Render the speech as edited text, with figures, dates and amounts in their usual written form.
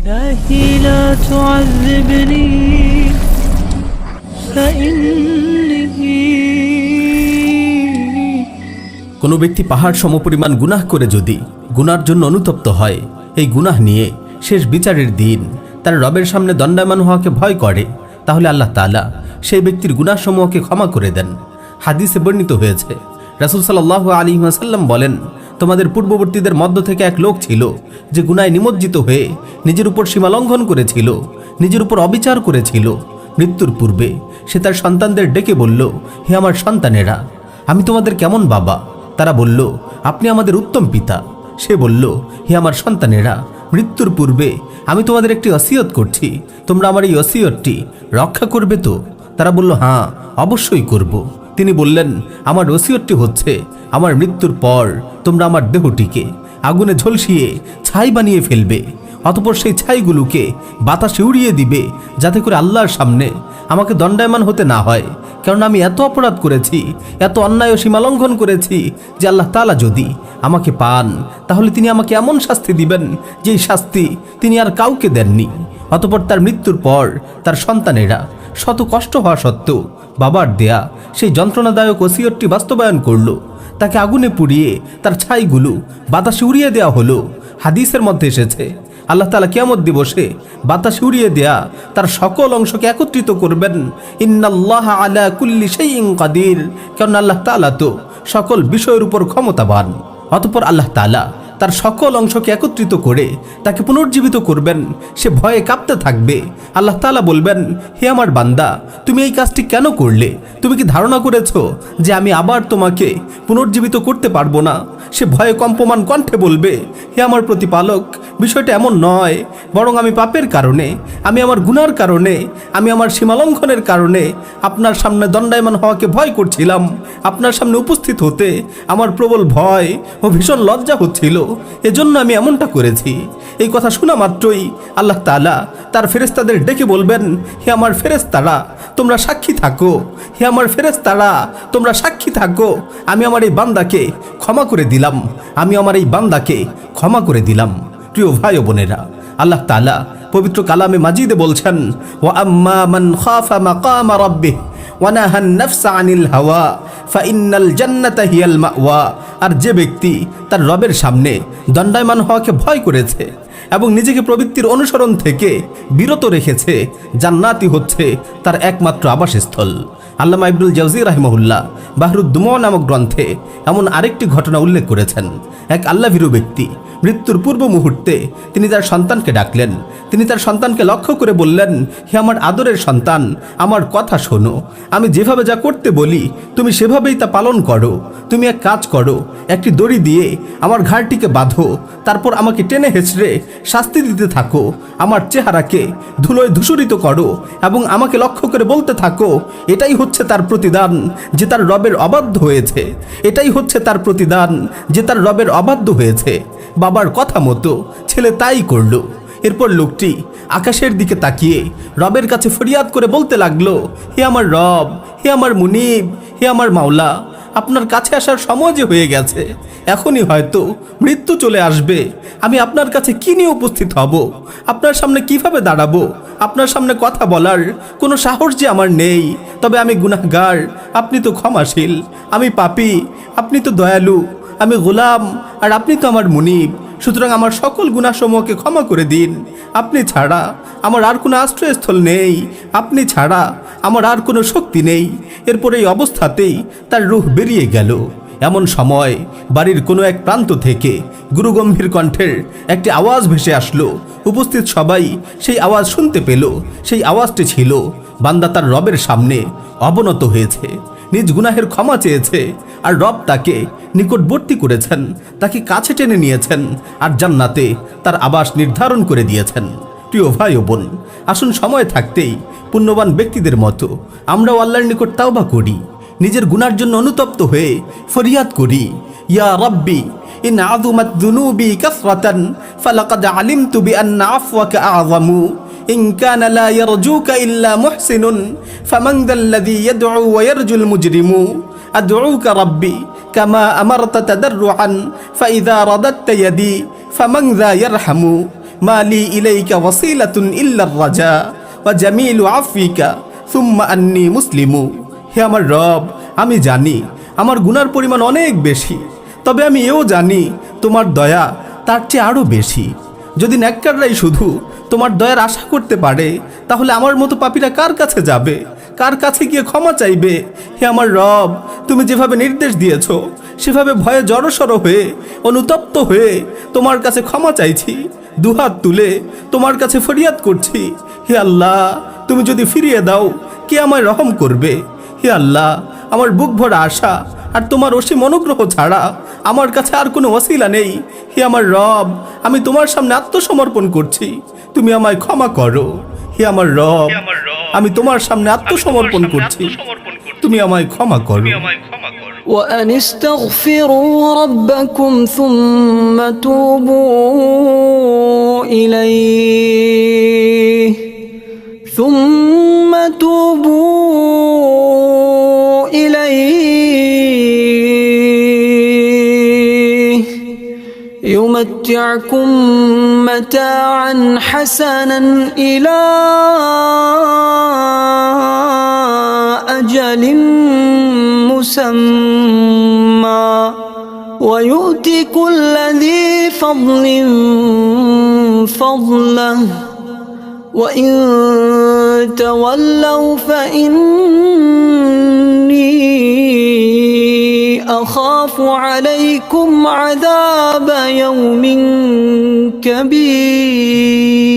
إلهي لا تعذبني فإني কোনো ব্যক্তি পাহাড় সমপরিমাণ গুনাহ করে যদি গুনার জন্য অনুতপ্ত হয়, এই গুনাহ নিয়ে শেষ বিচারের দিন তার রবের সামনে দণ্ডায়মান হওয়াকে ভয় করে, তাহলে আল্লাহ তাআলা সেই ব্যক্তির গুনাহসমূহকে ক্ষমা করে দেন। হাদিসে বর্ণিত হয়েছে, রাসূল সাল্লাল্লাহু আলাইহি ওয়াসাল্লাম বলেন, তোমাদের পূর্ববর্তীদের মধ্য থেকে এক লোক ছিল যে গুনাহে নিমজ্জিত হয়ে নিজের উপর সীমা লঙ্ঘন করেছিল, নিজের উপর অবিচার করেছিল। মৃত্যুর পূর্বে সে তার সন্তানদের ডেকে বলল, হে আমার সন্তানেরা, আমি তোমাদের কেমন বাবা? তারা বলল, আপনি আমাদের উত্তম পিতা। সে বলল, হে আমার সন্তানেরা, মৃত্যুর পূর্বে আমি তোমাদের একটি ওসিয়ত করছি, তোমরা আমার এই ওসিয়তটি রক্ষা করবে তো? তারা বলল, হ্যাঁ, অবশ্যই করব। তিনি বললেন, আমার ওসিয়তটি হচ্ছে, আমার মৃত্যুর পর তোমরা আমার দেহটিকে আগুনে ঝলসিয়ে ছাই বানিয়ে ফেলবে, অতঃপর সেই ছাইগুলোকে বাতাসে উড়িয়ে দিবে, যাতে করে আল্লাহর সামনে আমাকে দণ্ডায়মান হতে না হয়। কারণ আমি এত অপরাধ করেছি, এত অন্যায় ও সীমালঙ্ঘন করেছি যে আল্লাহ তাআলা যদি আমাকে পান, তাহলে তিনি আমাকে এমন শাস্তি দিবেন যেই শাস্তি তিনি আর কাউকে দেননি। অতঃপর তার মৃত্যুর পর তার সন্তানেরা শত কষ্ট হওয়া সত্ত্বেও বাবার দেয়া সেই যন্ত্রণাদায়ক ওসিয়তটি বাস্তবায়ন করলো। তাকে আগুনে পুড়িয়ে তার ছাইগুলো বাতাসে উড়িয়ে দেওয়া হলো। হাদিসের মধ্যে এসেছে, আল্লাহ তাআলা কিয়ামত দিবসে বাতাসে উড়িয়ে দেয়া তার সকল অংশকে একত্রিত করবেন। ইন্নাল্লাহা আলা কুল্লি শাইইন কাদির, কারণ আল্লাহ তাআলা তো সকল বিষয়ের উপর ক্ষমতাবান। অতঃপর আল্লাহ তাআলা তার সকল অংশকে একত্রিত করে তাকে পুনর্জীবিত করবেন। সে ভয়ে কাঁপতে থাকবে। আল্লাহ তাআলা বলবেন, হে আমার বান্দা, তুমি এই কাজটি কেন করলে? তুমি কি ধারণা করেছো যে আমি আবার তোমাকে পুনর্জীবিত করতে পারবো না? সে ভয়ে কম্পমান কণ্ঠে বলবে, হে আমার প্রতিপালক, বিষয়টা এমন নয়, বরং আমি পাপের কারণে, আমি আমার গুনার কারণে, আমি আমার সীমালঙ্ঘনের কারণে আপনার সামনে দণ্ডায়মান হওয়াকে ভয় করছিলাম। আপনার সামনে উপস্থিত হতে আমার প্রবল ভয় ও ভীষণ লজ্জা হচ্ছিল, এজন্য আমি এমনটা করেছি। এই কথা শোনা মাত্রই আল্লাহ তাআলা তার ফেরেশতাদের ডেকে বলবেন, হে আমার ফেরেশতারা, তোমরা সাক্ষী থাকো। হে আমার ফেরেশতারা, তোমরা সাক্ষী থাকো। আমি আমার এই বান্দাকে ক্ষমা করে দিলাম, আমি আমার এই বান্দাকে ক্ষমা করে দিলাম। প্রিয় ভাই ও বোনেরা, আল্লাহ তাআলা পবিত্র কালামে মাজিদে বলছেন, ওয়া আম্মা মান খাফা মাকামা রাব্বিহি ওয়া নাহান নাফসা আনিল হাওয়া ফাইন্নাল জান্নাতা হিয়াল মাওয়া। আর যে ব্যক্তি তার রবের সামনে দণ্ডায়মান হওয়াকে ভয় করেছে এবং নিজেকে প্রবৃত্তির অনুসরণ থেকে বিরত রেখেছে, জান্নাতই হচ্ছে তার একমাত্র আবাসস্থল। আল্লামা ইবনুল জাওজি রাহিমাহুল্লাহ বাহরুদ্দুমা নামক গ্রন্থে এমন আরেকটি ঘটনা উল্লেখ করেছেন। এক আল্লাহভীরু ব্যক্তি মৃত্যুর পূর্ব মুহূর্তে তিনি তার সন্তানকে ডাকলেন। তিনি তার সন্তানকে লক্ষ্য করে বললেন, হে আমার আদরের সন্তান, আমার কথা শোনো। আমি যেভাবে যা করতে বলি তুমি সেভাবেই তা পালন করো। তুমি এক কাজ করো, একটি দড়ি দিয়ে আমার ঘাড়টিকে বাঁধো, তারপর আমাকে টেনে হেঁচড়ে শাস্তি দিতে থাকো। আমার চেহারাকে ধুলোয় ধূসরিত করো এবং আমাকে লক্ষ্য করে বলতে থাকো, এটাই হচ্ছে তার প্রতিদান যে তার রবের অবাধ্য হয়েছে। এটাই হচ্ছে তার প্রতিদান যে তার রবের অবাধ্য হয়েছে। বাবার কথা মতো ছেলে তাই করল। এরপর লোকটি আকাশের দিকে তাকিয়ে রবের কাছে ফরিয়াদ করে বলতে লাগলো, হে আমার রব, হে আমার মুনিব, হে আমার মাওলা, আপনার কাছে আসার সময় যে হয়ে গেছে, এখনই হয়তো মৃত্যু চলে আসবে। আমি আপনার কাছে কি নিয়ে উপস্থিত হব? আপনার সামনে কিভাবে দাঁড়াবো? আপনার সামনে কথা বলার কোনো সাহস যে আমার নেই। তবে আমি গুনাহগার, আপনি তো ক্ষমাশীল। আমি পাপী, আপনি তো দয়ালু। আমি গোলাম, আর আপনি তো আমার মুনিব। সুতরাং আমার সকল গুনাহসমূহকে ক্ষমা করে দিন। আপনি ছাড়া আমার আর কোনো আশ্রয়স্থল নেই, আপনি ছাড়া আমার আর কোনো শক্তি নেই। এরপর এই অবস্থাতেই তার রূহ বেরিয়ে গেল। এমন সময় বাড়ির কোনো এক প্রান্ত থেকে গুরুগম্ভীর কণ্ঠের একটি আওয়াজ ভেসে আসলো। উপস্থিত সবাই সেই আওয়াজ শুনতে পেল। সেই আওয়াজটি ছিল, বান্দা তার রবের সামনে অবনত হয়েছে, নিজ গুনাহের ক্ষমা চেয়েছে, আর রব তাকে নিকটবর্তী করেছেন, তাকে কাছে টেনে নিয়েছেন, আর জান্নাতে তার আবাস নির্ধারণ করে দিয়েছেন। প্রিয় ভাই ও বোন, আসুন সময় থাকতেই পুণ্যবান ব্যক্তিদের মতো আমরাও আল্লাহর নিকট তাওবা করি, নিজের গুনার জন্য অনুতপ্ত হয়ে ফরিয়াদ করি, ইয়া রাব্বি ইন আযুমাত যুনুবি কাসরাতান ফালাকাদ আলিমতু বিআন্না আফওয়াকা আযমু ইন কানা লা ইয়ারজুকা ইল্লা মুহসিনুন ফামান যাল্লাযী ইয়াদউ ওয়া ইয়ারজুল মুজরিমু আদউকা রাব্বি কামা আমারতা তাদাররুআন ফাইযা রাদাত্তা ইয়াদি ফামান যা ইয়ারহামু মালি ইলাইকা ওয়াসিলাতুন ইল্লার রাজা ওয়া জামিলু আফিকা সুম্মা আন্নী মুসলিমু। হে আমার রব, আমি জানি আমার গুনার পরিমাণ অনেক বেশি, তবে আমি এও জানি তোমার দয়া তার চেয়ে আরও বেশি। যদি নেককাররাই শুধু তোমার দয়ার আশা করতে পারে, তাহলে আমার মতো পাপীরা কার কাছে যাবে, কার কাছে গিয়ে ক্ষমা চাইবে? হে আমার রব, তুমি যেভাবে নির্দেশ দিয়েছো সেভাবে ভয়ে জড়সড় হয়ে অনুতপ্ত হয়ে তোমার কাছে ক্ষমা চাইছি, দুহাত তুলে তোমার কাছে ফরিয়াদ করছি। হে আল্লাহ, তুমি যদি ফিরিয়ে দাও কে আমায় রহম করবে? হে আল্লাহ, আমার বুক ভরা আশা আর তোমার অসীম অনুগ্রহ ছাড়া আমার কাছে আর কোনো ওসিলা নেই। হে আমার রব, আমি তোমার সামনে আত্মসমর্পণ করছি, তুমি আমায় ক্ষমা করো। হে আমার রব, আমি তোমার সামনে আত্মসমর্পণ করছি, তুমি আমায় ক্ষমা করো। وأن استغفروا ربكم ثم توبوا إليه يمتعكم متاعا حسنا إلى أجل مسمى ويؤتي كل ذي فضل فضله وإن تولوا فإني أخاف عليكم عذاب يوم كبير